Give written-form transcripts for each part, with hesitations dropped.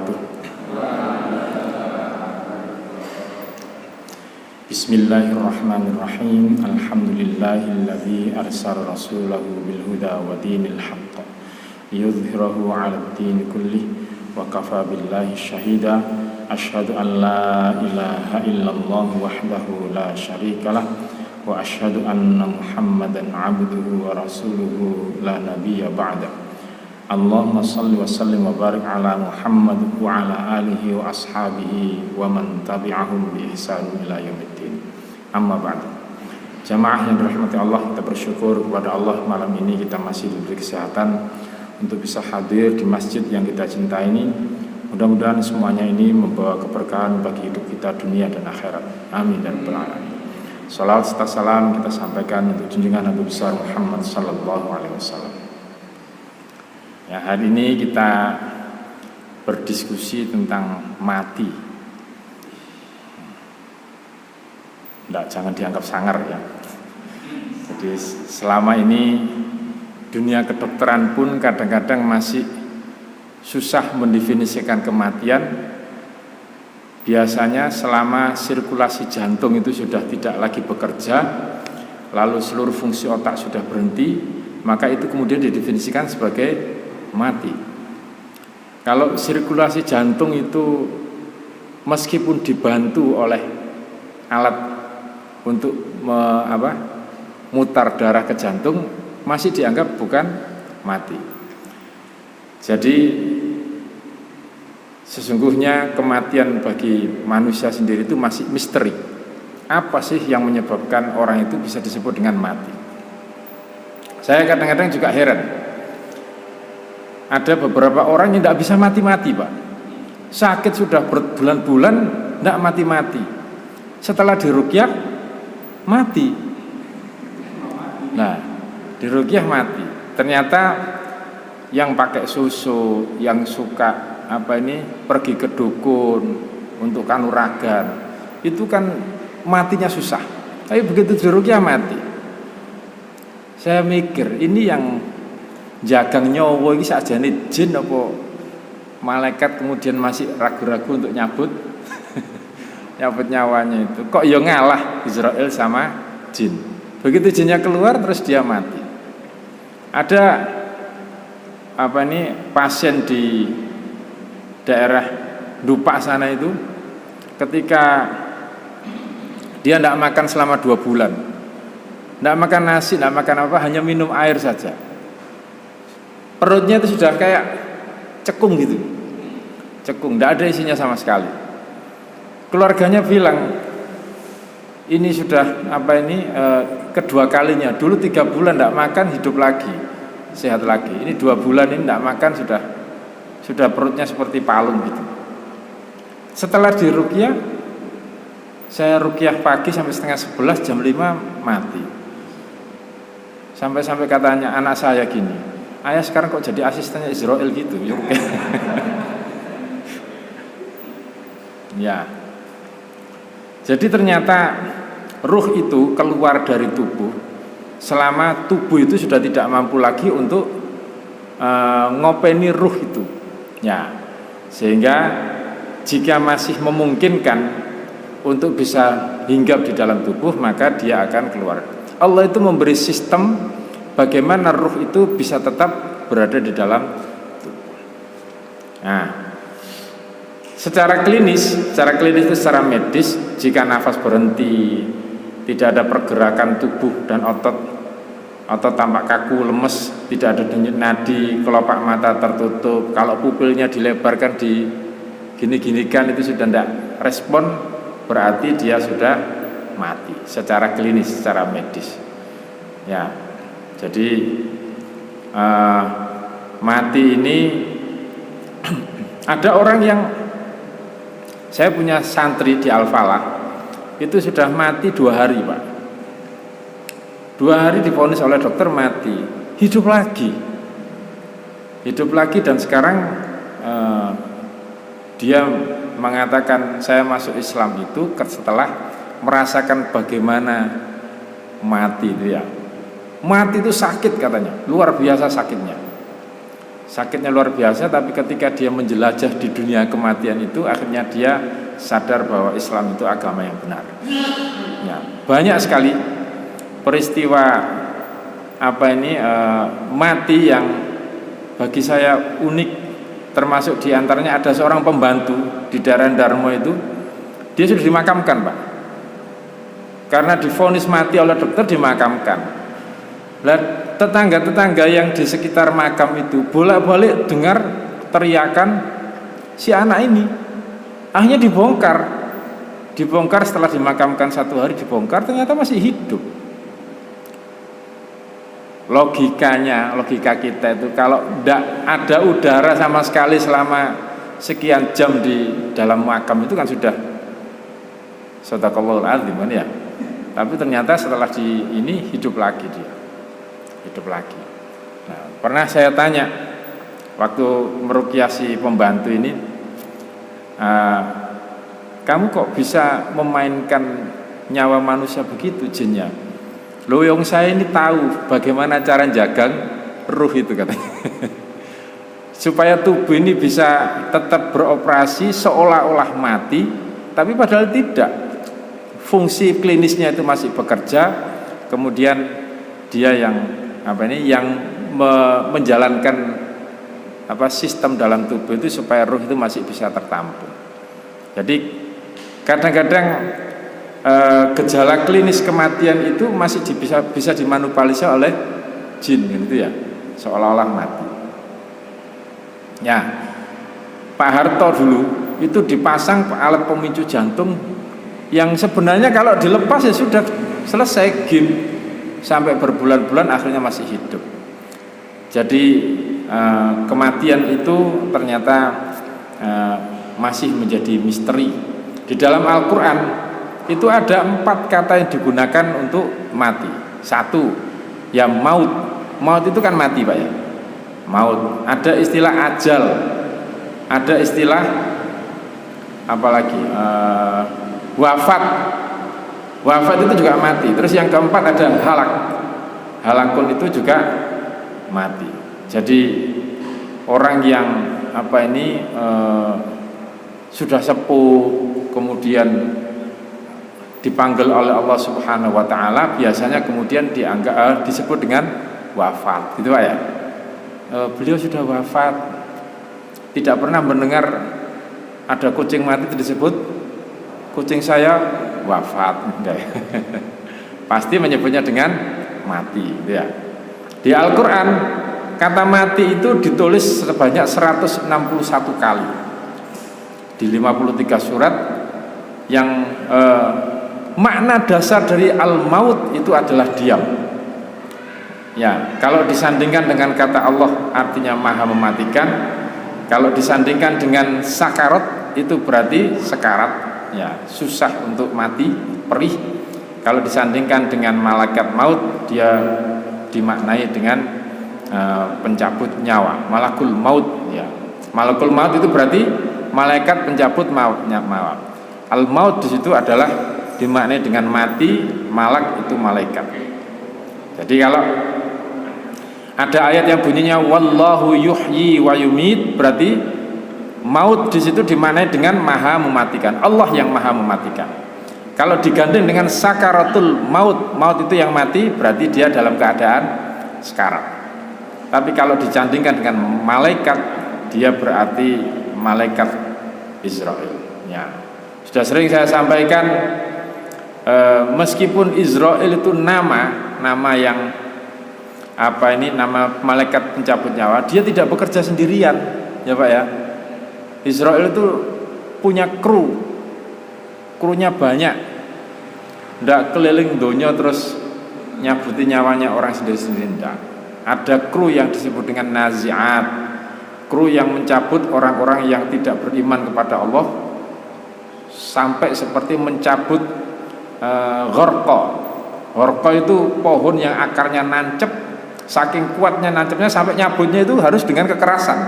wabarakatuh. Bismillahirrahmanirrahim. Alhamdulillahilladzi arsala rasulahu bil huda wa dinil haqq liyudhhirahu 'alad din kullih wa kafa billahi syahida. Asyhadu an la ilaha illallah wahdahu la syarikalah wa asyhadu anna Muhammadan 'abduhu wa rasuluhu la nabiyya ba'da. Allahumma salli wa sallim wa barik ala Muhammad wa ala alihi wa ashabihi wa man tabi'ahum bi ihsan ila yaumiddin. Amma ba'du. Jamaah yang dirahmati Allah, kita bersyukur kepada Allah malam ini kita masih diberi kesehatan untuk bisa hadir di masjid yang kita cintai ini. Mudah-mudahan semuanya ini membawa keberkahan bagi hidup kita dunia dan akhirat. Amin dan rabbal alamin. Salawat serta salam kita sampaikan untuk junjungan Nabi besar Muhammad sallallahu alaihi wasallam. Ya, hari ini kita berdiskusi tentang mati. Jangan dianggap sangar ya. Jadi selama ini dunia kedokteran pun kadang-kadang masih susah mendefinisikan kematian. Biasanya selama sirkulasi jantung itu sudah tidak lagi bekerja, lalu seluruh fungsi otak sudah berhenti, maka itu kemudian didefinisikan sebagai mati. Kalau sirkulasi jantung itu meskipun dibantu oleh alat untuk mutar darah ke jantung, masih dianggap bukan mati. Jadi sesungguhnya kematian bagi manusia sendiri itu masih misteri. Apa sih yang menyebabkan orang itu bisa disebut dengan mati? Saya kadang-kadang juga heran. Ada beberapa orang yang tidak bisa mati-mati, Pak. Sakit sudah berbulan-bulan tidak mati-mati. Setelah diruqyah mati. Nah, diruqyah mati. Ternyata yang pakai susu, yang suka pergi ke dukun untuk kanuragan, itu kan matinya susah. Tapi begitu diruqyah mati. Saya mikir, ini yang jagang nyawa ini sakjane jin apa malaikat kemudian masih ragu-ragu untuk nyabut nyabut nyawanya itu. Kok ya ngalah Israel sama jin. Begitu jinnya keluar terus dia mati. Ada pasien di daerah Dupak sana itu, ketika dia tidak makan selama 2 bulan, tidak makan nasi, tidak makan apa, hanya minum air saja. Perutnya itu sudah kayak cekung gitu, cekung, tidak ada isinya sama sekali. Keluarganya bilang, ini sudah kedua kalinya. Dulu 3 bulan tidak makan, hidup lagi, sehat lagi. Ini 2 bulan ini tidak makan, sudah perutnya seperti palung gitu. Setelah diruqyah, saya ruqyah pagi sampai setengah 11, jam 5 mati. Sampai katanya anak saya gini, ayah sekarang kok jadi asistennya Israel gitu. Ya. Jadi ternyata ruh itu keluar dari tubuh selama tubuh itu sudah tidak mampu lagi untuk ngopeni ruh itu. Ya. Sehingga jika masih memungkinkan untuk bisa hinggap di dalam tubuh, maka dia akan keluar. Allah itu memberi sistem bagaimana ruh itu bisa tetap berada di dalam tubuh. Nah, secara klinis itu secara medis, jika nafas berhenti, tidak ada pergerakan tubuh dan otot tampak kaku, lemes, tidak ada denyut nadi, kelopak mata tertutup, kalau pupilnya dilebarkan gini-ginikan itu sudah tidak respon, berarti dia sudah mati secara klinis, secara medis. Ya. Jadi mati ini ada orang yang, saya punya santri di Al-Falah itu sudah mati 2 hari, Pak. 2 hari divonis oleh dokter mati, hidup lagi dan sekarang dia mengatakan saya masuk Islam itu setelah merasakan bagaimana mati itu ya. Mati itu sakit katanya, luar biasa sakitnya. sakitnya luar biasa, tapi ketika dia menjelajah di dunia kematian itu, akhirnya dia sadar bahwa Islam itu agama yang benar. Ya, banyak sekali peristiwa mati yang bagi saya unik, termasuk diantaranya ada seorang pembantu di daerah Darmo itu, dia sudah dimakamkan, Pak, karena divonis mati oleh dokter, dimakamkan. Lah, tetangga-tetangga yang di sekitar makam itu bolak-balik dengar teriakan si anak ini. Akhirnya dibongkar setelah dimakamkan 1 hari, dibongkar ternyata masih hidup. Logika kita itu, kalau tidak ada udara sama sekali selama sekian jam di dalam makam itu kan sudah sadaqallahul adzim kan ya. Tapi ternyata setelah ini hidup lagi dia. Nah, pernah saya tanya waktu meruqyah si pembantu ini, kamu kok bisa memainkan nyawa manusia begitu, jinnya? Loh, yang saya ini tahu bagaimana cara jaga ruh itu, katanya. Supaya tubuh ini bisa tetap beroperasi seolah-olah mati, tapi padahal tidak. Fungsi klinisnya itu masih bekerja, kemudian dia yang menjalankan sistem dalam tubuh itu supaya ruh itu masih bisa tertampung. Jadi kadang-kadang gejala klinis kematian itu masih bisa dimanipulasi oleh jin gitu ya, seolah-olah mati. Ya, Pak Harto dulu itu dipasang alat pemicu jantung yang sebenarnya kalau dilepas ya sudah selesai game, sampai berbulan-bulan akhirnya masih hidup. Jadi kematian itu ternyata masih menjadi misteri. Di dalam Al-Quran itu ada 4 kata yang digunakan untuk mati. 1, ya maut. Maut itu kan mati, Pak ya. Maut. Ada istilah ajal, ada istilah apalagi wafat. Wafat itu juga mati. Terus yang keempat ada halak. Halakun itu juga mati. Jadi orang yang sudah sepuh kemudian dipanggil oleh Allah Subhanahu wa taala, biasanya kemudian disebut dengan wafat, gitu Pak ya. Beliau sudah wafat. Tidak pernah mendengar ada kucing mati itu disebut kucing saya wafat. Pasti menyebutnya dengan mati, gitu ya. Di Al-Quran kata mati itu ditulis sebanyak 161 kali di 53 surat. Yang makna dasar dari al-maut itu adalah diam. Ya, kalau disandingkan dengan kata Allah artinya maha mematikan. Kalau disandingkan dengan sakarat itu berarti sekarat. Ya, susah untuk mati, perih. Kalau disandingkan dengan malaikat maut, dia dimaknai dengan pencabut nyawa, malakul maut. Ya, malakul maut itu berarti malaikat pencabut mautnya. Al maut di situ adalah dimaknai dengan mati, malak itu malaikat. Jadi kalau ada ayat yang bunyinya wallahu yuhyi wa yumit, berarti maut di situ dimaknai dengan maha mematikan, Allah yang maha mematikan. Kalau digandeng dengan sakaratul maut, maut itu yang mati, berarti dia dalam keadaan sekarat. Tapi kalau dicandingkan dengan malaikat, dia berarti malaikat Israel. Ya, sudah sering saya sampaikan, meskipun Israel itu nama yang nama malaikat pencabut nyawa, dia tidak bekerja sendirian, ya Pak ya. Israel itu punya krunya banyak, tidak keliling dunia terus nyabuti nyawanya orang sendiri-sendiri, tidak. Ada kru yang disebut dengan nazi'at, kru yang mencabut orang-orang yang tidak beriman kepada Allah, sampai seperti mencabut gharqa itu pohon yang akarnya nancep, saking kuatnya nancepnya sampai nyabutnya itu harus dengan kekerasan.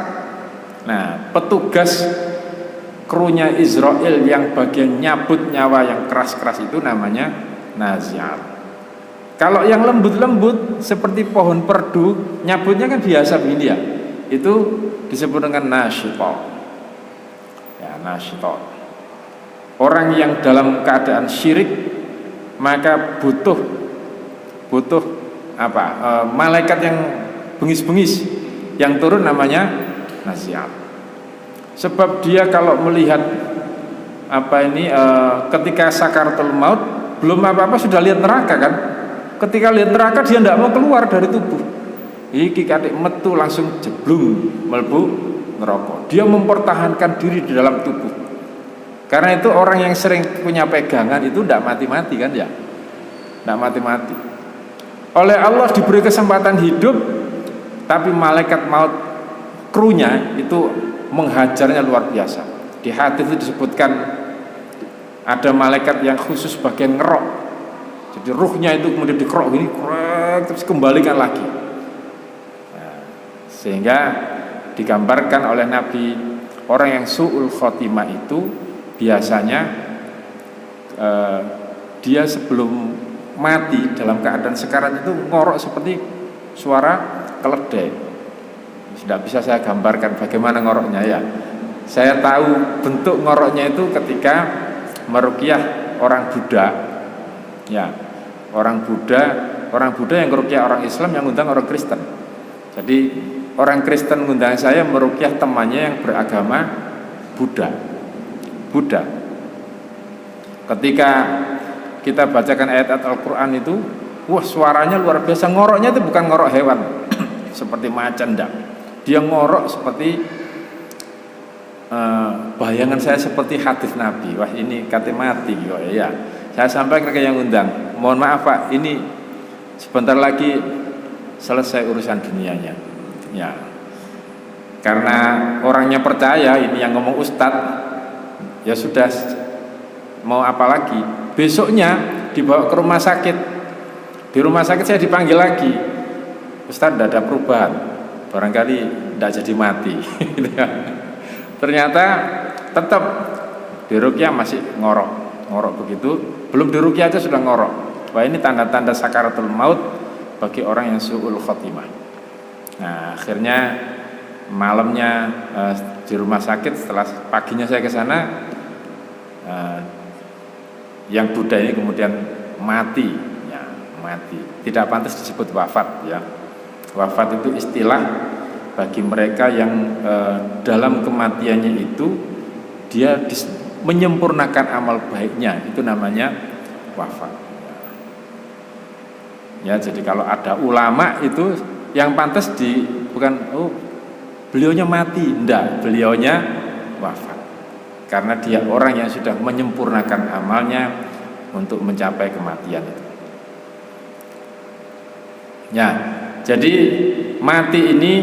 Nah, petugas krunya Israel yang bagian nyabut nyawa yang keras-keras itu namanya nazi'at. Kalau yang lembut-lembut seperti pohon perdu, nyabutnya kan biasa begini ya, itu disebut dengan nasyitah. Ya, nasyitah. Orang yang dalam keadaan syirik maka butuh malaikat yang bengis-bengis yang turun, namanya nasihat. Sebab dia kalau melihat ketika sakaratul maut belum apa-apa sudah lihat neraka kan. Ketika lihat neraka dia tidak mau keluar dari tubuh. Iki kadek metu langsung jeblung mlebu neraka. Dia mempertahankan diri di dalam tubuh. Karena itu orang yang sering punya pegangan itu tidak mati-mati kan ya. Tidak mati-mati. Oleh Allah diberi kesempatan hidup, tapi malaikat maut krunya itu menghajarnya luar biasa. Di hadis itu disebutkan ada malaikat yang khusus bagian ngerok. Jadi ruhnya itu kemudian dikerok gini, terus kembalikan lagi. Nah, sehingga digambarkan oleh Nabi, orang yang su'ul khotimah itu biasanya dia sebelum mati dalam keadaan sekarat itu ngorok seperti suara keledai. Tidak bisa saya gambarkan bagaimana ngoroknya ya. Saya tahu bentuk ngoroknya itu ketika meruqyah orang Buddha. Ya, orang Buddha yang meruqyah orang Islam, yang ngundang orang Kristen. Jadi orang Kristen ngundang saya meruqyah temannya yang beragama Buddha. Ketika kita bacakan ayat-ayat Al-Quran itu, wah suaranya luar biasa. Ngoroknya itu bukan ngorok hewan seperti macan, enggak. Dia ngorok seperti bayangan saya seperti hadis Nabi. Wah ini kate mati kok ya. Saya sampaikan ke yang undang, mohon maaf Pak, ini sebentar lagi selesai urusan dunianya. Ya. Karena orangnya percaya, ini yang ngomong ustadz, ya sudah, mau apa lagi? Besoknya dibawa ke rumah sakit. Di rumah sakit saya dipanggil lagi, ustadz tidak ada perubahan, barangkali tidak jadi mati. Ternyata tetap diruqyah masih ngorok begitu. Belum diruqyah aja sudah ngorok. Wah ini tanda-tanda sakaratul maut bagi orang yang su'ul khotimah. Nah akhirnya malamnya di rumah sakit, setelah paginya saya ke sana, yang Buddha ini kemudian mati, ya, mati. Tidak pantas disebut wafat, ya. Wafat itu istilah bagi mereka yang dalam kematiannya itu dia menyempurnakan amal baiknya, itu namanya wafat. Ya, jadi kalau ada ulama itu yang pantas bukan beliaunya mati, enggak, beliaunya wafat. Karena dia orang yang sudah menyempurnakan amalnya untuk mencapai kematian itu. Ya, jadi mati ini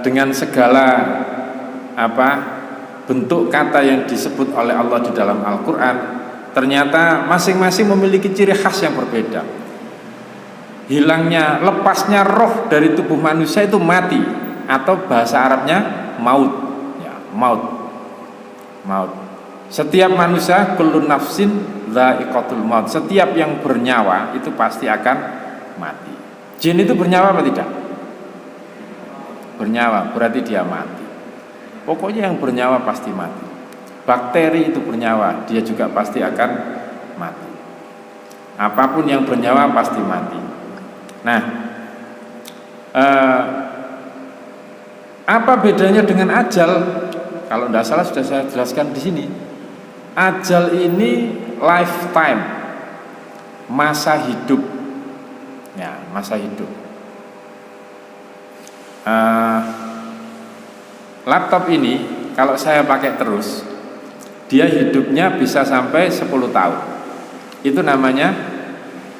dengan segala bentuk kata yang disebut oleh Allah di dalam Al-Quran, ternyata masing-masing memiliki ciri khas yang berbeda. Hilangnya, lepasnya roh dari tubuh manusia itu mati, atau bahasa Arabnya maut, ya, maut. Setiap manusia kullu nafsin dha'iqatul maut. Setiap yang bernyawa itu pasti akan mati. Jin itu bernyawa apa tidak? Bernyawa, berarti dia mati. Pokoknya yang bernyawa pasti mati. Bakteri itu bernyawa, dia juga pasti akan mati. Apapun yang bernyawa pasti mati. Nah, apa bedanya dengan ajal? Kalau tidak salah sudah saya jelaskan di sini. Ajal ini lifetime, masa hidup, ya, masa hidup. Laptop ini kalau saya pakai terus, dia hidupnya bisa sampai 10 tahun. Itu namanya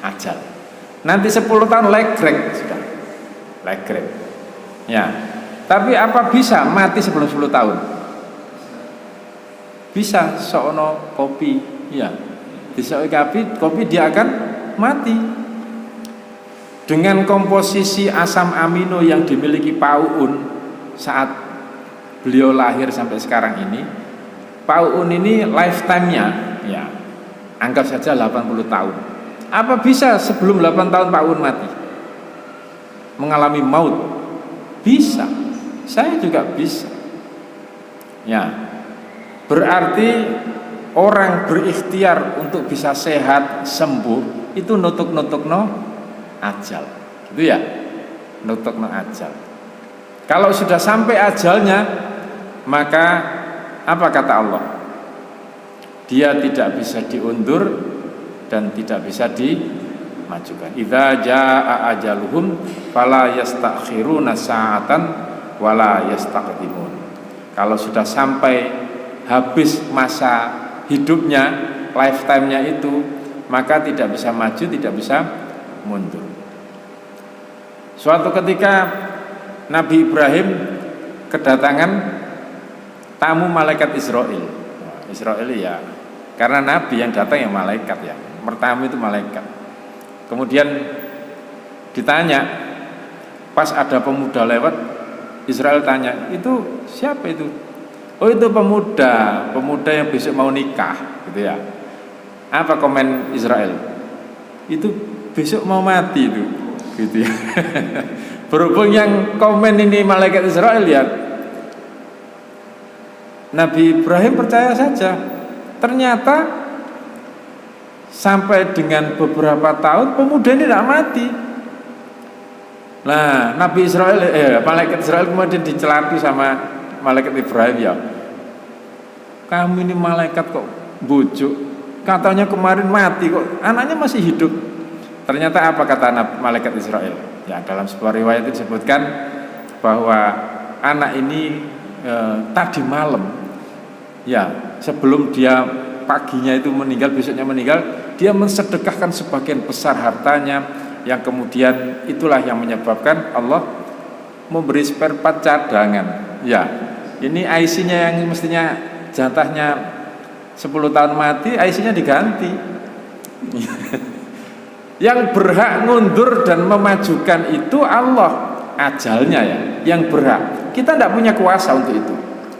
ajal. Nanti 10 tahun legrek sudah, legrek. Ya. Tapi apa bisa mati sebelum 10 tahun? Bisa, sono kopi, ya. Bisa kopi dia akan mati. Dengan komposisi asam amino yang dimiliki Pak Uun saat beliau lahir sampai sekarang ini, Pak Uun ini lifetime-nya, ya, anggap saja 80 tahun. Apa bisa sebelum 8 tahun Pak Uun mati? Mengalami maut? Bisa, saya juga bisa. Ya, berarti orang berikhtiar untuk bisa sehat, sembuh, itu nutuk-nutukno ajal. Gitu ya, nutukno ajal. Kalau sudah sampai ajalnya, maka apa kata Allah? Dia tidak bisa diundur dan tidak bisa dimajukan. Idza jaa ajaluhum fala yastakhiruna sa'atan wala yastaqdimun. Kalau sudah sampai habis masa hidupnya, lifetime-nya itu, maka tidak bisa maju, tidak bisa mundur. Suatu ketika Nabi Ibrahim kedatangan tamu malaikat Israel. Israel ya, karena Nabi yang datang yang malaikat ya. Pertama itu malaikat. Kemudian ditanya, pas ada pemuda lewat, Israel tanya, itu siapa itu? Oh itu pemuda yang besok mau nikah, gitu ya. Apa komen Israel? Itu besok mau mati itu, gitu ya. Berhubung yang komen ini malaikat Israel ya, Nabi Ibrahim percaya saja. Ternyata sampai dengan beberapa tahun pemuda ini tidak mati. Nah, malaikat Israel kemudian dicelati sama malaikat Ibrahim ya. Kamu ini malaikat kok bujuk? Katanya kemarin mati kok anaknya masih hidup. Ternyata apa kata malaikat Israel? Ya, dalam sebuah riwayat itu disebutkan bahwa anak ini tadi malam, ya sebelum dia paginya itu meninggal, besoknya meninggal, dia mensedekahkan sebagian besar hartanya, yang kemudian itulah yang menyebabkan Allah memberi spare part cadangan. Ya, ini IC-nya yang mestinya jatahnya 10 tahun mati, IC-nya diganti. Yang berhak ngundur dan memajukan itu Allah, ajalnya ya, yang berhak. Kita tidak punya kuasa untuk itu.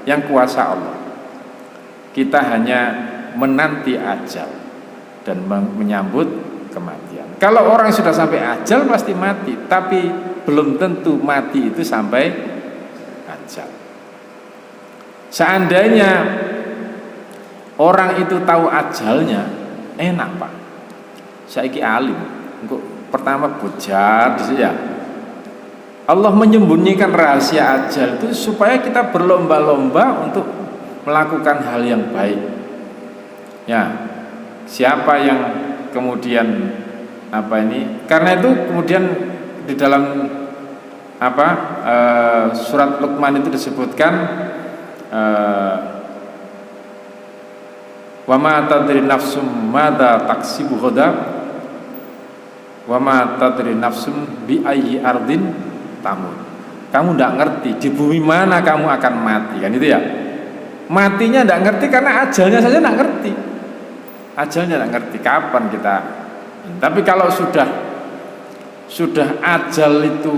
Yang kuasa Allah. Kita hanya menanti ajal dan menyambut kematian. Kalau orang sudah sampai ajal pasti mati, tapi belum tentu mati itu sampai ajal. Seandainya orang itu tahu ajalnya, enak Pak. Saiki alim, pertama bujar di ya. Allah menyembunyikan rahasia ajal itu supaya kita berlomba-lomba untuk melakukan hal yang baik. Ya, siapa yang kemudian karena itu kemudian di dalam surat Luqman itu disebutkan wa ma tadri nafsum madza taksibu ghadan wa ma tadri nafsum bi ayyi ardin tamut. Kamu tidak ngerti di bumi mana kamu akan mati, kan itu ya. Matinya tidak ngerti karena ajalnya saja tidak ngerti. Ajalnya tidak ngerti kapan kita. Tapi kalau sudah ajal itu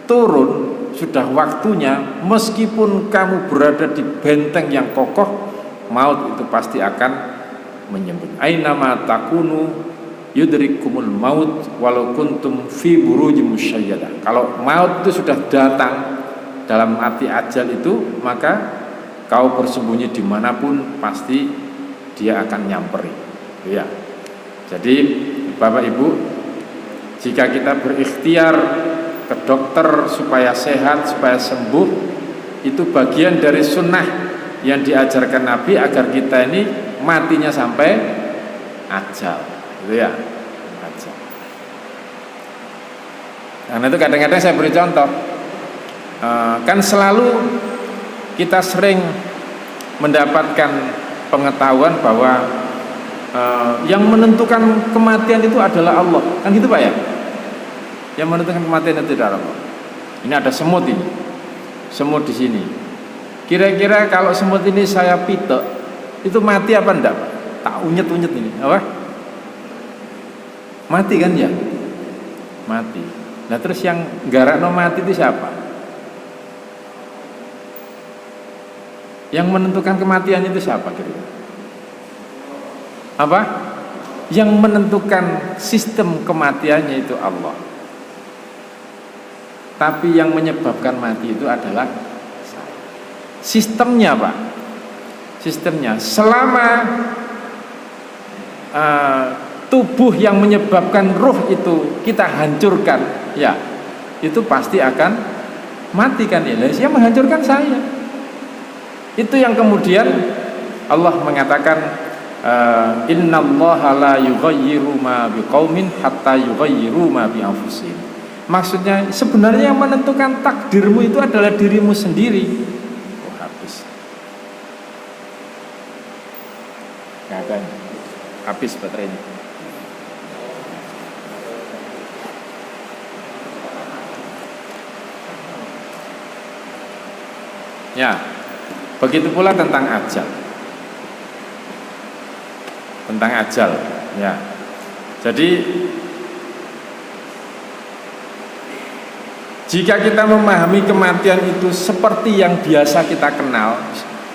turun, sudah waktunya, meskipun kamu berada di benteng yang kokoh, maut itu pasti akan menyebut. Aina ma takunu yudrikumul maut walau kuntum fi burujim musyayyadah. Kalau maut itu sudah datang dalam arti ajal itu, maka kau bersembunyi dimanapun pasti dia akan nyamperi. Ya. Jadi Bapak Ibu, jika kita berikhtiar ke dokter supaya sehat, supaya sembuh, itu bagian dari sunnah yang diajarkan Nabi agar kita ini matinya sampai ajal, gitu ya, ajal. Nah itu kadang-kadang saya beri contoh, kan selalu kita sering mendapatkan pengetahuan bahwa yang menentukan kematian itu adalah Allah, kan gitu Pak ya? Yang menentukan kematian itu adalah Allah. Ini ada semut ini, semut di sini. Kira-kira kalau semut ini saya pitek, itu mati apa enggak Pak? Tak unyet-unyet ini, apa? Mati kan ya? Mati. Nah terus yang garakno mati itu siapa? Yang menentukan kematian itu siapa kira-kira? Apa? Yang menentukan sistem kematiannya itu Allah. tapi yang menyebabkan mati itu adalah saya. Sistemnya Pak, sistemnya selama tubuh yang menyebabkan ruh itu kita hancurkan, ya itu pasti akan mati kan ya. Yang menghancurkan saya. Itu yang kemudian Allah mengatakan innallaha la yughayyiru ma biqaumin hatta yughayyiru ma bi anfusihim. Maksudnya sebenarnya yang menentukan takdirmu itu adalah dirimu sendiri. Oh, habis. Enggak ada. Habis baterainya. Ya, begitu pula tentang ajal. Tentang ajal, ya. Jadi jika kita memahami kematian itu seperti yang biasa kita kenal,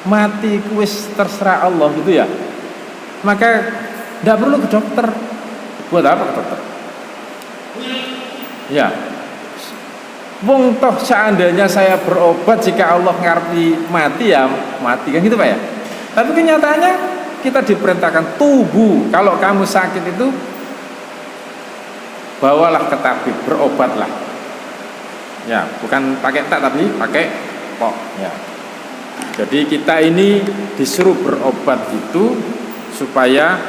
mati kuis terserah Allah gitu ya, maka tidak perlu ke dokter. Buat apa ke dokter? Ya, wong toh seandainya saya berobat jika Allah ngarepi mati ya mati kan gitu Pak ya. Tapi kenyataannya kita diperintahkan tubuh, kalau kamu sakit itu bawalah ke tabib, berobatlah. Ya, bukan pakai tak tapi pakai pok. Ya. Jadi kita ini disuruh berobat itu supaya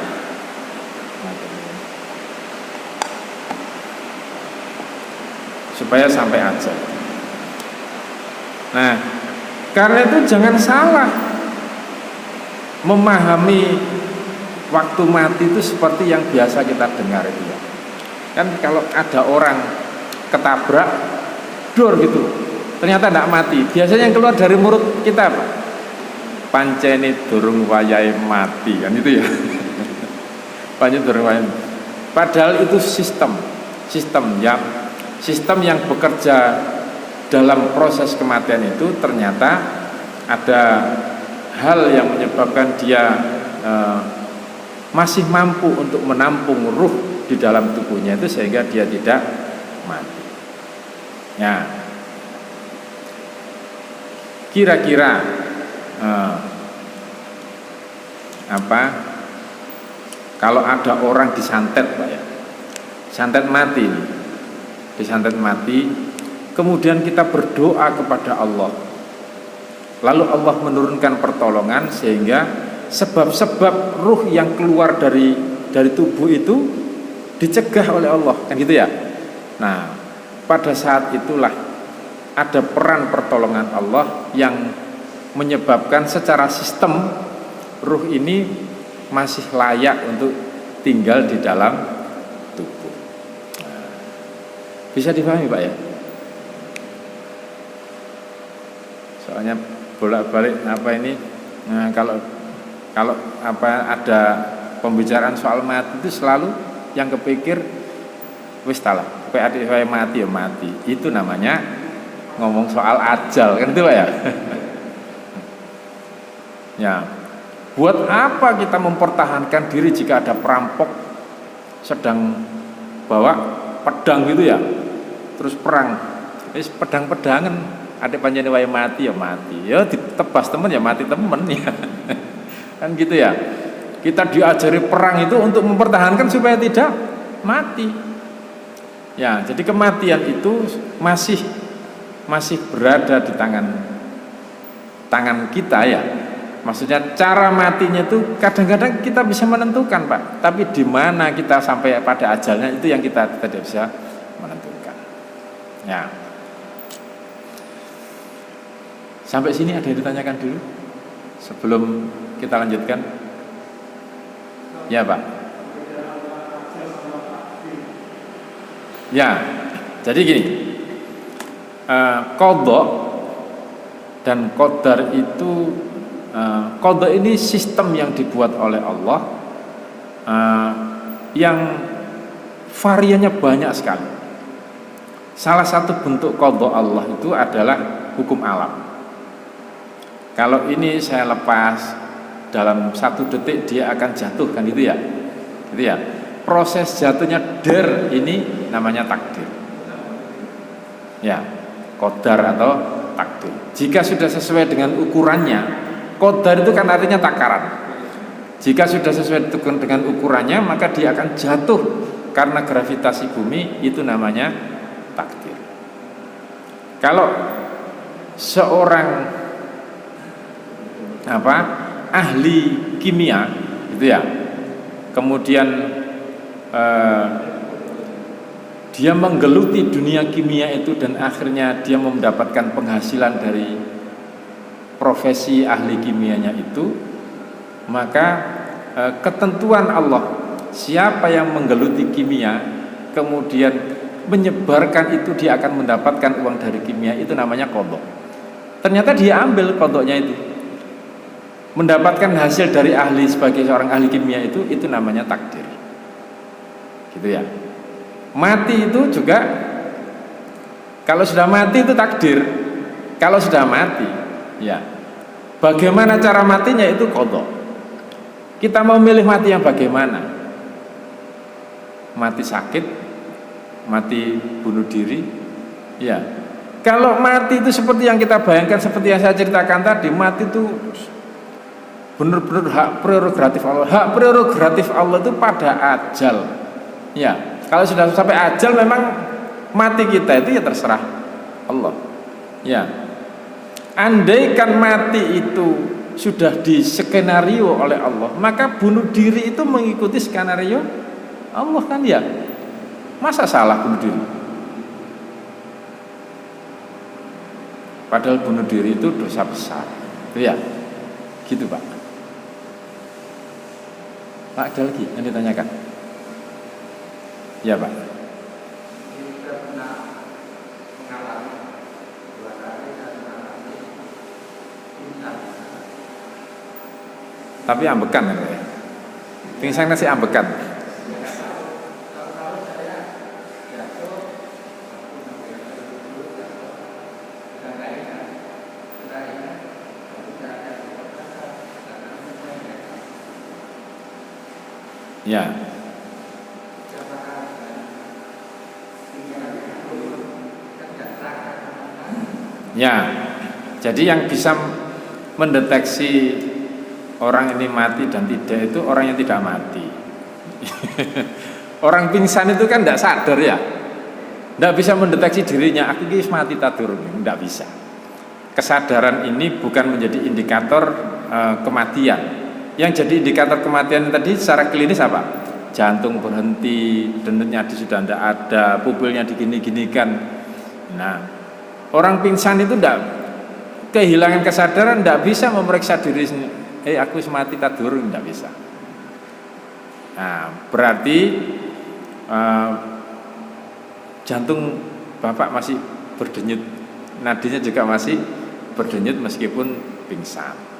sampai ajal. Nah, karena itu jangan salah memahami waktu mati itu seperti yang biasa kita dengar itu ya. Kan kalau ada orang ketabrak dor gitu, ternyata tidak mati. Biasanya yang keluar dari mulut kita apa? Pancene durung wayahe mati kan itu ya. Pancene durung wayahe. Padahal itu sistem yang bekerja dalam proses kematian itu ternyata ada hal yang menyebabkan dia masih mampu untuk menampung ruh di dalam tubuhnya itu sehingga dia tidak mati. Ya, kira-kira kalau ada orang disantet Pak ya, santet mati, disantet mati, kemudian kita berdoa kepada Allah, lalu Allah menurunkan pertolongan sehingga sebab-sebab ruh yang keluar dari tubuh itu dicegah oleh Allah, kan gitu ya. Nah, pada saat itulah ada peran pertolongan Allah yang menyebabkan secara sistem ruh ini masih layak untuk tinggal di dalam tubuh. Bisa dipahami Pak ya? Soalnya bolak-balik kalau ada pembicaraan soal mati itu selalu yang kepikir wis talah, adik saya mati ya mati. Itu namanya ngomong soal ajal kan itu Pak ya. Ya. Buat apa kita mempertahankan diri jika ada perampok sedang bawa pedang gitu ya, terus perang, pedang-pedangan, ada panjang wae mati ya mati, ya ditebas temen ya mati temen ya, kan gitu ya. Kita diajari perang itu untuk mempertahankan supaya tidak mati. Ya, jadi kematian itu masih berada di tangan kita ya. Maksudnya cara matinya itu kadang-kadang kita bisa menentukan Pak, tapi di mana kita sampai pada ajalnya itu yang kita tidak bisa menentukan. Ya. Sampai sini ada yang ditanyakan dulu sebelum kita lanjutkan? Ya Pak. Ya, jadi gini, qadha dan qadar itu, qadha ini sistem yang dibuat oleh Allah, yang variannya banyak sekali. Salah satu bentuk qadha Allah itu adalah hukum alam. Kalau ini saya lepas, dalam 1 detik dia akan jatuh kan gitu ya, gitu ya. Proses jatuhnya ini namanya takdir. Ya, qadar atau takdir. Jika sudah sesuai dengan ukurannya, qadar itu kan artinya takaran. Jika sudah sesuai dengan ukurannya, maka dia akan jatuh karena gravitasi bumi, itu namanya takdir. Kalau seorang ahli kimia gitu ya, kemudian dia menggeluti dunia kimia itu dan akhirnya dia mendapatkan penghasilan dari profesi ahli kimianya itu, maka ketentuan Allah, siapa yang menggeluti kimia kemudian menyebarkan itu, dia akan mendapatkan uang dari kimia, itu namanya qadha. Ternyata dia ambil qadhanya itu, mendapatkan hasil dari ahli sebagai seorang ahli kimia itu namanya takdir. Gitu ya. Mati itu juga, kalau sudah mati itu takdir. Kalau sudah mati, ya. Bagaimana cara matinya itu qadha. Kita mau milih mati yang bagaimana? Mati sakit, mati bunuh diri, ya. Kalau mati itu seperti yang kita bayangkan, seperti yang saya ceritakan tadi, mati itu benar-benar hak prerogatif Allah. Hak prerogatif Allah itu pada ajal, ya. Kalau sudah sampai ajal, memang mati kita itu ya terserah Allah, ya. Andaikan mati itu sudah diskenario oleh Allah, maka bunuh diri itu mengikuti skenario Allah kan ya. Masa salah bunuh diri? Padahal bunuh diri itu dosa besar, itu ya. Gitu Pak. Pak, ada lagi yang ditanyakan? Ya Pak. Tapi ambekan kan ya? Pingsan nasi ambekan. Ya. Ya. Jadi yang bisa mendeteksi orang ini mati dan tidak itu orang yang tidak mati. Orang pingsan itu kan tidak sadar ya, tidak bisa mendeteksi dirinya. Aku ini mati tadur, tidak bisa. Kesadaran ini bukan menjadi indikator kematian. Yang jadi indikator kematian tadi secara klinis apa? Jantung berhenti, denyut nadi sudah tidak ada, pupilnya digini-ginikan. Nah, orang pingsan itu tidak, kehilangan kesadaran, tidak bisa memeriksa dirinya. Aku mati tadur, tidak bisa. Nah, berarti jantung Bapak masih berdenyut, nadinya juga masih berdenyut meskipun pingsan.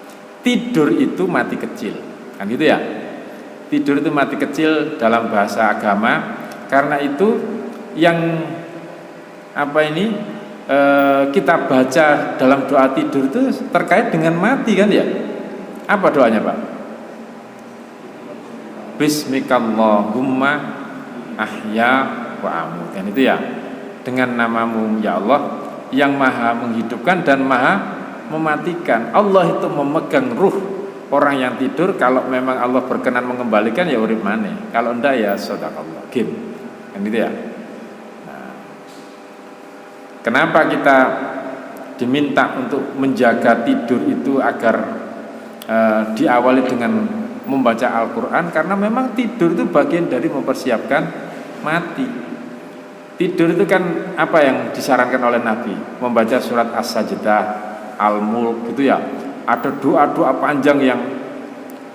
Tidur itu mati kecil, kan gitu ya. Tidur itu mati kecil dalam bahasa agama. Karena itu yang kita baca dalam doa tidur itu terkait dengan mati kan ya. Apa doanya Pak? Bismikallahumma ahya wa amut. Kan itu ya. Dengan namamu ya Allah yang maha menghidupkan dan maha mematikan. Allah itu memegang ruh orang yang tidur. Kalau memang Allah berkenan mengembalikan ya urip maneh. Kalau enggak ya sadaqallah. Kan gitu ya. Nah, kenapa kita diminta untuk menjaga tidur itu agar diawali dengan membaca Al-Quran? Karena memang tidur itu bagian dari mempersiapkan mati. Tidur itu kan apa yang disarankan oleh Nabi, membaca surat As-Sajdah, Al-Mulk gitu ya. Ada doa-doa panjang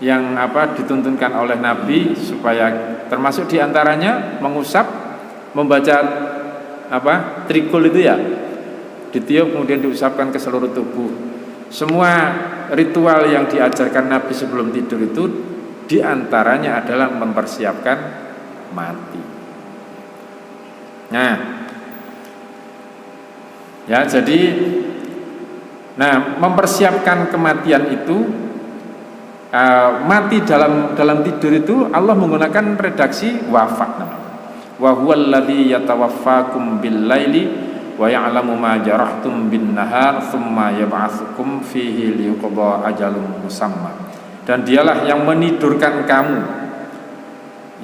yang dituntunkan oleh Nabi, supaya termasuk diantaranya mengusap, membaca trikul itu ya, ditiup kemudian diusapkan ke seluruh tubuh. Semua ritual yang diajarkan Nabi sebelum tidur itu diantaranya adalah mempersiapkan mati. Nah, ya jadi, mempersiapkan kematian itu, mati dalam tidur itu Allah menggunakan redaksi wafat. Wa huwallazi yatawaffakum bil laili wa ya'lamu ma jarahtum bin nahar thumma yab'atsukum fihi liyuqda ajalun musamma. Dan dialah yang menidurkan kamu.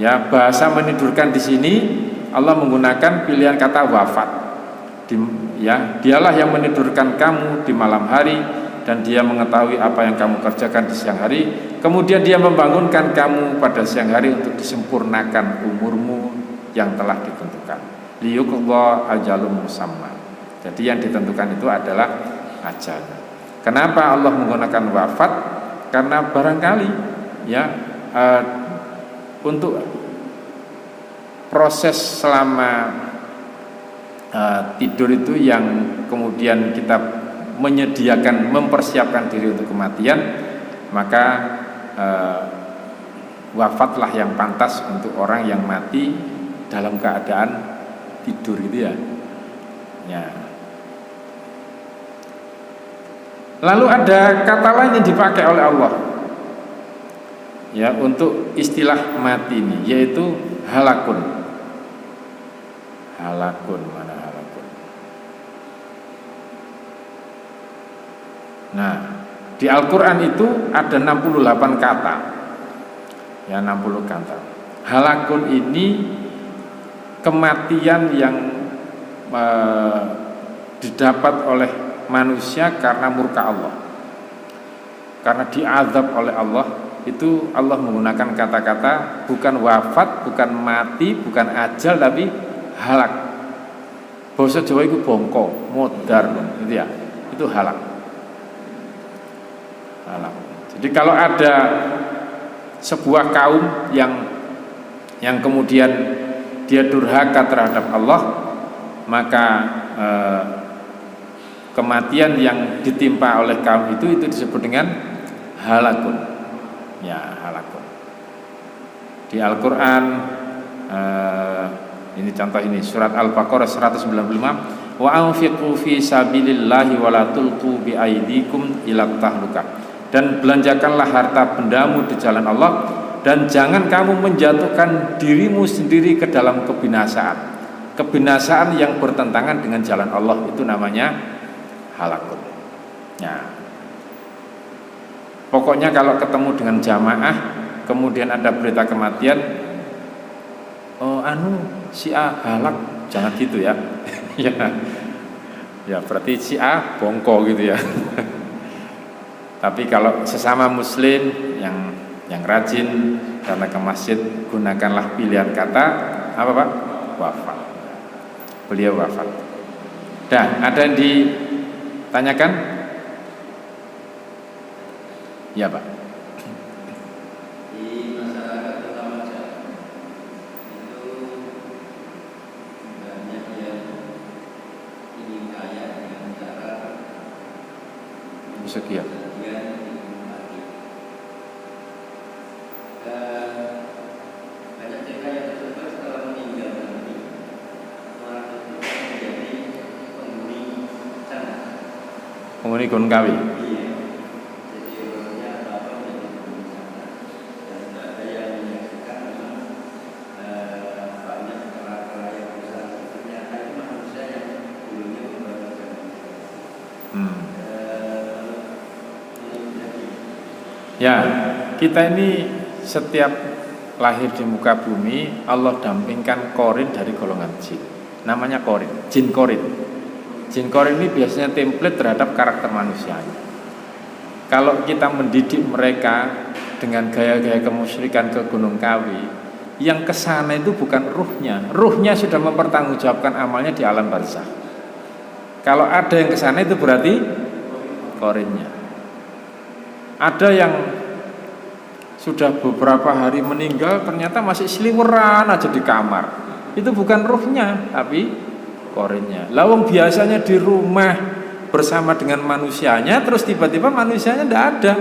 Ya, bahasa menidurkan di sini Allah menggunakan pilihan kata wafat. Dialah yang menidurkan kamu di malam hari dan dia mengetahui apa yang kamu kerjakan di siang hari. Kemudian dia membangunkan kamu pada siang hari untuk disempurnakan umurmu yang telah ditentukan. Liyuqda ajalun musamma. Jadi yang ditentukan itu adalah ajal. Kenapa Allah menggunakan wafat? Karena barangkali untuk proses selama tidur itu yang kemudian kita menyediakan, mempersiapkan diri untuk kematian, maka wafatlah yang pantas untuk orang yang mati dalam keadaan tidur gitu ya. Lalu ada kata lain yang dipakai oleh Allah untuk istilah mati ini, yaitu halakun. Halakun, mana halakun? Nah, di Al-Quran itu ada 68 kata. 60 kata. Halakun ini kematian yang didapat oleh manusia karena murka Allah, karena diazab oleh Allah. Itu Allah menggunakan kata-kata bukan wafat, bukan mati, bukan ajal, tapi halak. Bahasa Jawa itu bongko, modar gitu ya. Itu halak. Halak. Jadi kalau ada sebuah kaum yang kemudian dia durhaka terhadap Allah, maka kematian yang ditimpa oleh kaum itu disebut dengan halakun. Halakun. Di Al-Quran ini contoh ini, surat Al-Baqarah 195, wa anfiqu fi sabilillahi wa la tulqu bi aydikum ila tahlukah. Dan belanjakanlah harta bendamu di jalan Allah, dan jangan kamu menjatuhkan dirimu sendiri ke dalam kebinasaan. Kebinasaan yang bertentangan dengan jalan Allah itu namanya halakun. Pokoknya kalau ketemu dengan jamaah kemudian ada berita kematian, si A halak, jangan gitu ya. Berarti si A bongko gitu ya. Tapi kalau sesama muslim yang rajin karena ke masjid, gunakanlah pilihan kata apa Pak? Wafat. Beliau wafat. Dan ada yang ditanyakan? Ya Pak. Di masyarakat Kota Majak itu banyak yang ingin kaya dengan cara Sekian. Banyak cerita yang tersebut setelah meninggal nanti orang itu menjadi penghuni sana. Penghuni gunung kawi. Iya. Jadi orangnya apa menjadi penghuni sana. Dan ada yang menyaksikan memang banyak kera-kera yang besar. Ternyata itu manusia yang dulunya membaca. Ya, kita ini setiap lahir di muka bumi Allah dampingkan korin dari golongan jin. Namanya korin, jin korin. Jin korin ini biasanya template terhadap karakter manusia. Kalau kita mendidik mereka dengan gaya-gaya kemusyrikan ke Gunung Kawi, yang kesana itu bukan ruhnya. Ruhnya sudah mempertanggungjawabkan amalnya di alam barzakh. Kalau ada yang kesana itu berarti korinnya. Ada yang sudah beberapa hari meninggal ternyata masih seliweran aja di kamar. Itu bukan ruhnya tapi korinnya. Lawang biasanya di rumah bersama dengan manusianya, terus tiba-tiba manusianya tidak ada,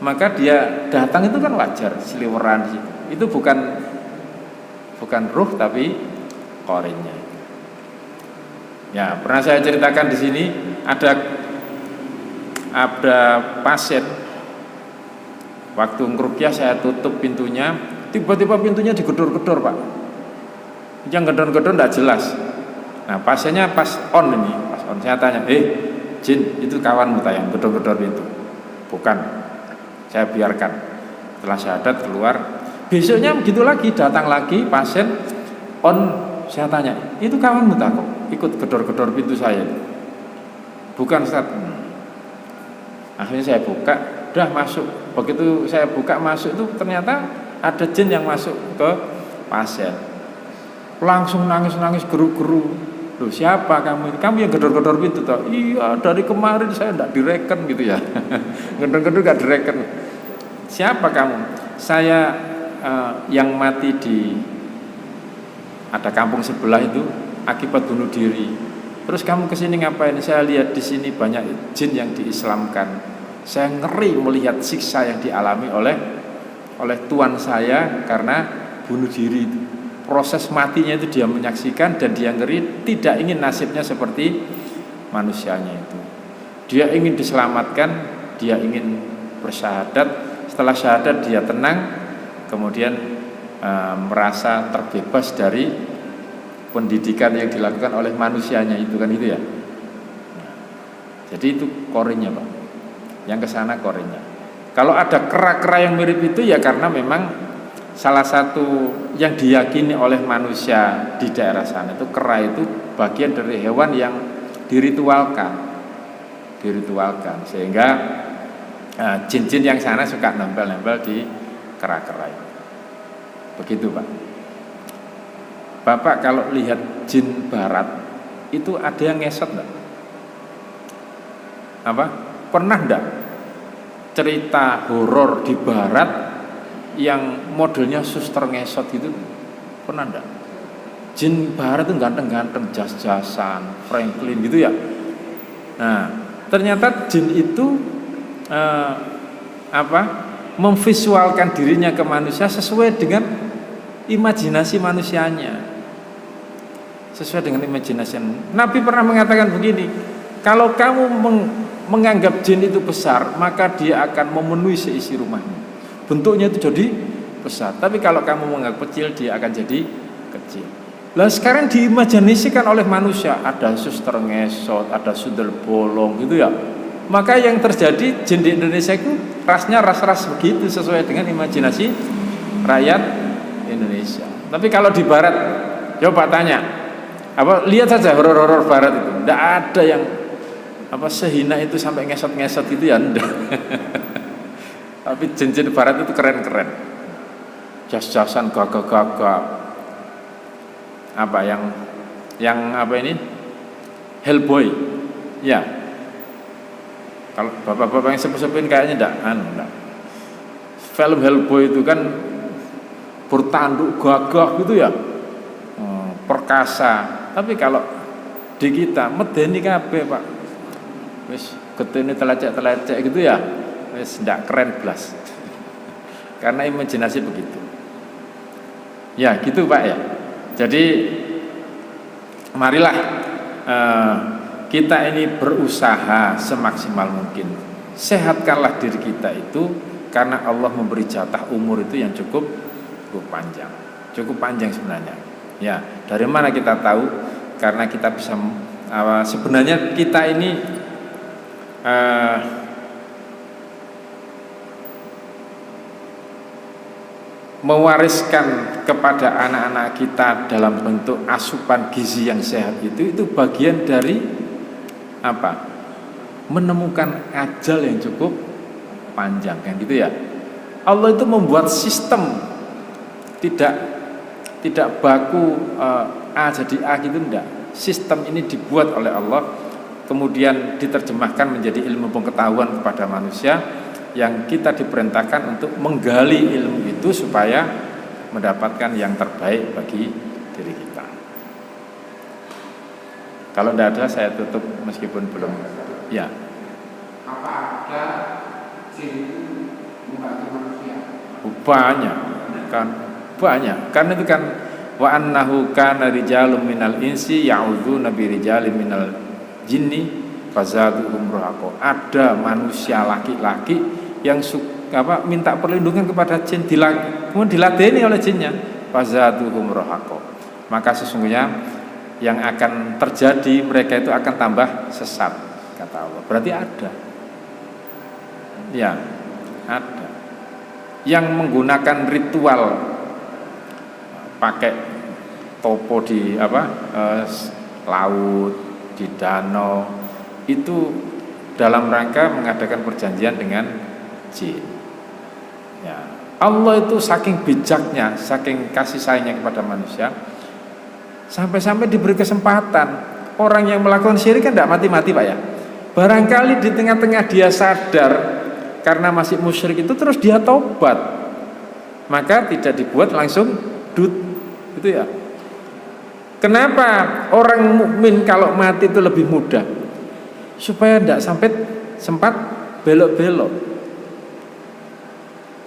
maka dia datang itu kan wajar, seliweran di situ. Itu bukan ruh tapi korinnya. Ya, pernah saya ceritakan di sini ada pasien waktu ngruqyah, saya tutup pintunya, tiba-tiba pintunya digedor-gedor Pak. Yang gedor-gedor tidak jelas. Nah pasiennya pas on ini, pas on saya tanya, jin itu kawanmu tak yang gedor-gedor pintu? Bukan, saya biarkan. Setelah syahadat keluar, besoknya begitu lagi, datang lagi pasien on, saya tanya, itu kawanmu tak kok ikut gedor-gedor pintu saya? Bukan Ustaz. Akhirnya saya buka, udah masuk. Begitu saya buka masuk itu ternyata ada jin yang masuk ke pasien. Langsung nangis-nangis geru-geru. Loh, siapa kamu ini? Kamu yang gedor-gedor pintu toh? Iya, dari kemarin saya enggak direken gitu ya. Gedor-gedor enggak direken. Siapa kamu? Saya yang mati di ada kampung sebelah itu akibat bunuh diri. Terus kamu kesini ngapain? Saya lihat di sini banyak jin yang diislamkan. Saya ngeri melihat siksa yang dialami oleh tuan saya karena bunuh diri itu. Proses matinya itu dia menyaksikan dan dia ngeri, tidak ingin nasibnya seperti manusianya itu. Dia ingin diselamatkan, dia ingin bersyahadat. Setelah syahadat dia tenang, kemudian merasa terbebas dari pendidikan yang dilakukan oleh manusianya itu kan itu ya. Jadi itu korinnya Pak. Yang kesana korinnya. Kalau ada kera-kera yang mirip itu ya karena memang salah satu yang diyakini oleh manusia di daerah sana itu kera itu bagian dari hewan yang diritualkan sehingga jin-jin yang sana suka nempel-nempel di kera-kera itu. Begitu Pak. Bapak kalau lihat jin barat itu ada yang ngesot enggak? Apa? Pernah enggak cerita horor di barat yang modelnya suster ngesot gitu? Pernah enggak? Jin barat itu ganteng-ganteng, jas-jasan, Franklin gitu ya. Nah, ternyata jin itu memvisualkan dirinya ke manusia sesuai dengan imajinasi manusianya. Sesuai dengan imajinasi. Nabi pernah mengatakan begini, kalau kamu menganggap jin itu besar, maka dia akan memenuhi seisi rumahmu. Bentuknya itu jadi besar. Tapi kalau kamu menganggap kecil, dia akan jadi kecil. Lah sekarang diimajinasikan oleh manusia, ada suster ngesot, ada sundel bolong gitu ya. Maka yang terjadi jin di Indonesia itu rasnya ras-ras begitu sesuai dengan imajinasi rakyat Indonesia. Tapi kalau di barat, coba tanya, lihat saja horor-horor barat itu, tidak ada yang sehina itu sampai ngesot-ngesot itu ya enggak. Tapi jin-jin barat itu keren-keren, jas-jasan gagah-gagah, yang Hellboy ya. Kalau bapak-bapak yang sepuh-sepuhin kayaknya enggak. Film Hellboy itu kan bertanduk gagah gitu ya, perkasa. Tapi kalau di kita medeni kabeh Pak, wis getene telecek-telecek gitu ya, wis ndak keren blas. Karena imajinasi begitu. Ya gitu Pak ya. Jadi marilah kita ini berusaha semaksimal mungkin. Sehatkanlah diri kita itu, karena Allah memberi jatah umur itu yang cukup panjang. Cukup panjang sebenarnya. Ya, dari mana kita tahu? Karena kita bisa sebenarnya kita ini mewariskan kepada anak-anak kita dalam bentuk asupan gizi yang sehat itu bagian dari menemukan ajal yang cukup panjang kan gitu ya. Allah itu membuat sistem tidak baku A jadi A gitu enggak. Sistem ini dibuat oleh Allah, kemudian diterjemahkan menjadi ilmu pengetahuan kepada manusia, yang kita diperintahkan untuk menggali ilmu itu supaya mendapatkan yang terbaik bagi diri kita. Kalau tidak ada saya tutup meskipun belum. Ya. Apa ada jin itu membantu manusia? Banyak kan, banyak. Karena itu kan wa annahu kana rijalun minal insi ya'udzuna bi rijalin minal jinni fazaduhum rahaqa. Ada manusia laki-laki yang minta perlindungan kepada jin, kemudian diladeni oleh jinnya, fazaduhum rahaqa. Maka sesungguhnya yang akan terjadi, mereka itu akan tambah sesat, kata Allah. Berarti ada. Ya, ada. Yang menggunakan ritual pakai topo di laut, di danau, itu dalam rangka mengadakan perjanjian dengan jin. Ya, Allah itu saking bijaknya, saking kasih sayangnya kepada manusia, sampai-sampai diberi kesempatan. Orang yang melakukan syirik kan tidak mati-mati, Pak ya. Barangkali di tengah-tengah dia sadar karena masih musyrik itu, terus dia taubat, maka tidak dibuat langsung dut, gitu ya. Kenapa orang mukmin kalau mati itu lebih mudah? Supaya tidak sampai sempat belok-belok.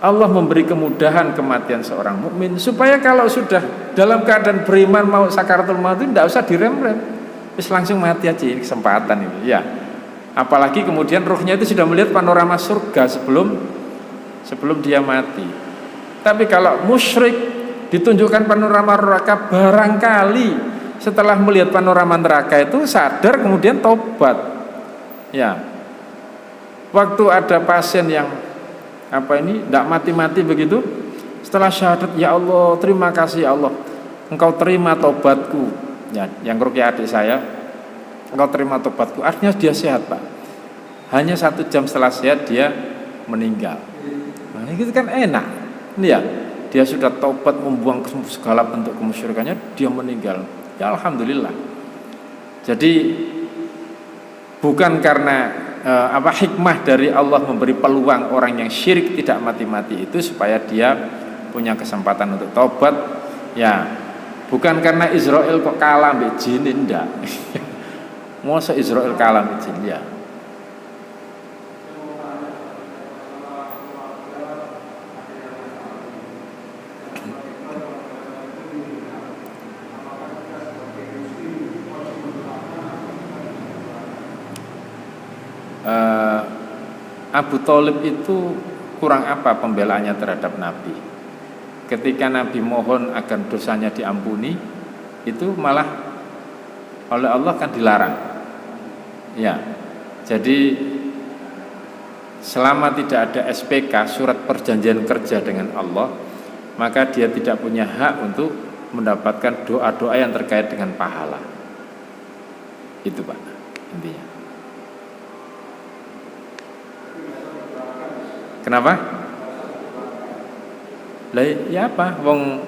Allah memberi kemudahan kematian seorang mukmin supaya kalau sudah dalam keadaan beriman mau sakaratul maut itu tidak usah direm-rem, terus langsung mati aja. Ini kesempatan ini, ya. Apalagi kemudian ruhnya itu sudah melihat panorama surga sebelum dia mati. Tapi kalau musyrik ditunjukkan panorama neraka, barangkali setelah melihat panorama neraka itu sadar kemudian tobat. Ya. Waktu ada pasien yang tidak mati-mati begitu, setelah syahadat, ya Allah, terima kasih ya Allah, Engkau terima tobatku. Ya, yang ruqyah adik saya, Engkau terima tobatku. Artinya dia sehat, Pak. Hanya 1 jam setelah sehat dia meninggal. Nah, itu kan enak. Ini ya, dia sudah taubat, membuang segala bentuk kemusyrikannya, dia meninggal. Ya alhamdulillah. Jadi bukan karena hikmah dari Allah memberi peluang orang yang syirik tidak mati-mati itu supaya dia punya kesempatan untuk taubat. Ya, bukan karena Israel kok kalah mbek jin, ndak. Masa Israel kalah mbek jin, ya. Abu Thalib itu kurang apa pembelaannya terhadap Nabi? Ketika Nabi mohon agar dosanya diampuni, itu malah oleh Allah kan dilarang. Ya, jadi selama tidak ada SPK, surat perjanjian kerja dengan Allah, maka dia tidak punya hak untuk mendapatkan doa-doa yang terkait dengan pahala. Itu Pak, intinya. Kenapa? Lah ya apa? Wong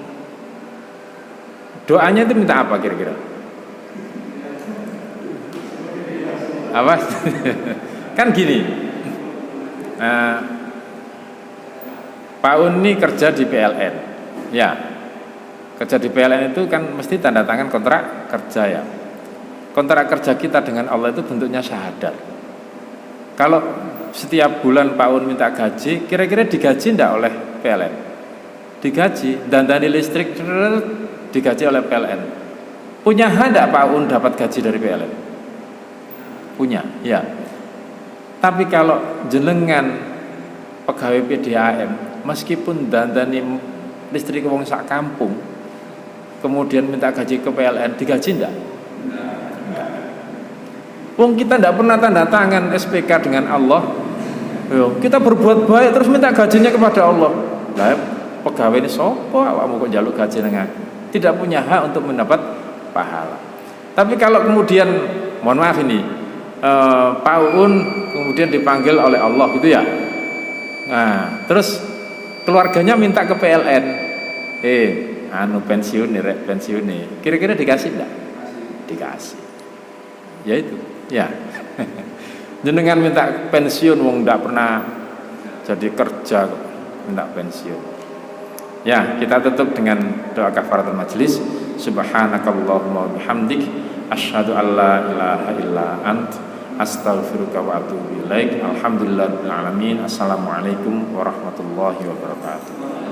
doanya itu minta apa kira-kira? Apa? Kan gini. Pak Un ini kerja di PLN. Ya. Kerja di PLN itu kan mesti tanda tangan kontrak kerja ya. Kontrak kerja kita dengan Allah itu bentuknya syahadat. Kalau setiap bulan Pak Un minta gaji, kira-kira digaji enggak oleh PLN? Digaji, dandani listrik digaji oleh PLN. Punya hak enggak Pak Un dapat gaji dari PLN? Punya, ya. Tapi kalau jenengan pegawai PDAM, meskipun dandani listrik wong sak kampung, kemudian minta gaji ke PLN, digaji enggak? Wong kita tidak pernah tanda tangan SPK dengan Allah. Kita berbuat baik terus minta gajinya kepada Allah. Lah pegawai ini sopo awakmu kok njaluk gaji nang aku? Tidak punya hak untuk mendapat pahala. Tapi kalau kemudian mohon maaf ini Pak Un kemudian dipanggil oleh Allah gitu ya. Nah, terus keluarganya minta ke PLN. Pensiun nih, pensiun nih. Kira-kira dikasih enggak? Dikasih. Ya itu. Ya, jenengan minta pensiun, wong tidak pernah jadi kerja minta pensiun. Ya, kita tutup dengan doa kafaratul majelis. Subhanakallahumma bihamdik, asyhadu an la ilaha illa ant, astaghfiruka wa atubu ilaik. Alhamdulillahirabbil alamin. Assalamualaikum warahmatullahi wabarakatuh.